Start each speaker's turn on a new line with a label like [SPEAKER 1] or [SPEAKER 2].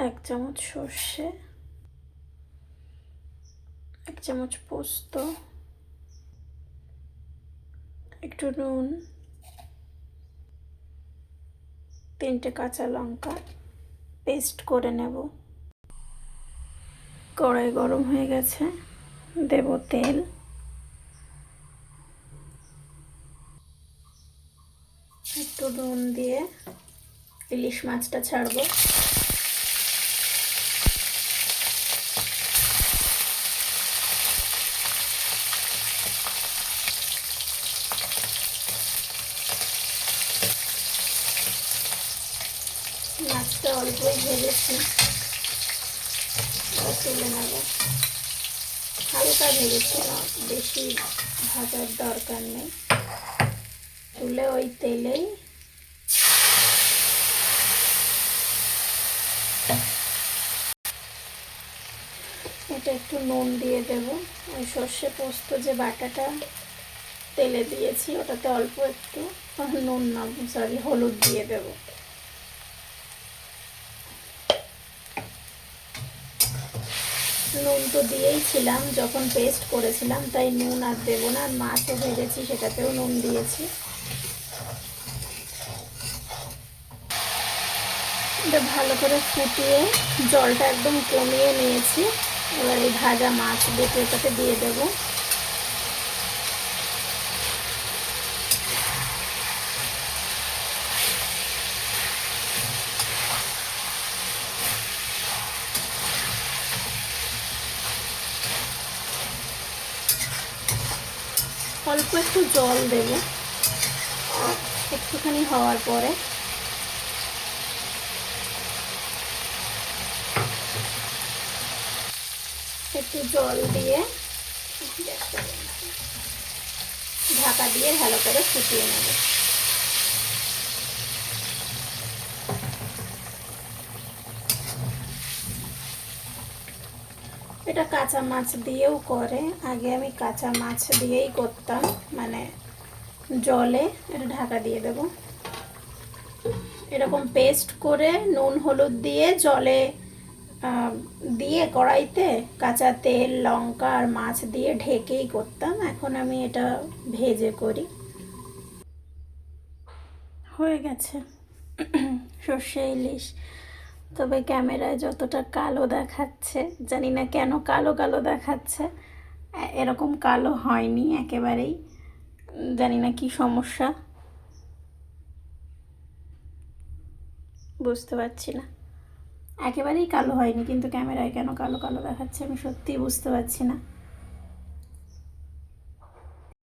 [SPEAKER 1] 1 চামচ সর্ষে, 1 চামচ পোস্ত, একটু নুন, 3টে কাঁচা লঙ্কা পেস্ট করে নেব। কড়াই গরম হয়ে গেছে, দেব তেল, একটু নুন দিয়ে ইলিশ মাছটা ছাড়বো। মাছটা অল্পই ভেজেছি, তুলে নেব। হালকা ভেজেছিলাম, বেশি ভাজার দরকার নেই। তুলে ওই তেলেই এটা একটু নুন দিয়ে দেব। ওই সর্ষে পোস্ত যে বাটাটা তেলে দিয়েছি ওটাতে অল্প একটু নুন না সরি হলুদ দিয়ে দেব। নুন তো দিয়েই ছিলাম যখন পেস্ট করেছিলাম, তাই নুন আর দেবো না। আর মাছও ভেজেছি সেটাতেও নুন দিয়েছি। এটা ভালো করে ফুটিয়ে জলটা একদম কমিয়ে নিয়েছি। এবার এই ভাজা মাছ দুটো এটাতে দিয়ে দেব। অল্প একটু জল দেব একটুখানি হওয়ার পরে। একটু জল দিয়ে ঢাকা দিয়ে ভালো করে ফুটিয়ে নেব। এটা কাঁচা মাছ দিয়েও করে, আগে আমি কাঁচা মাছ দিয়েই করতাম, মানে জলে এটা ঢাকা দিয়ে দেব। এরকম পেস্ট করে নুন হলুদ দিয়ে জলে দিয়ে কড়াইতে কাঁচা তেল লঙ্কা আর মাছ দিয়ে ঢেকেই করতাম। এখন আমি এটা ভেজে করি। হয়ে গেছে সর্ষে ইলিশ। তবে ক্যামেরায় যতটা কালো দেখাচ্ছে, জানি না কেন কালো কালো দেখাচ্ছে। এরকম কালো হয়নি একেবারেই, জানি না কি সমস্যা, বুঝতে পারছি না। একেবারেই কালো হয়নি, কিন্তু ক্যামেরায় কেন কালো কালো দেখাচ্ছে আমি সত্যিই বুঝতে পারছি না।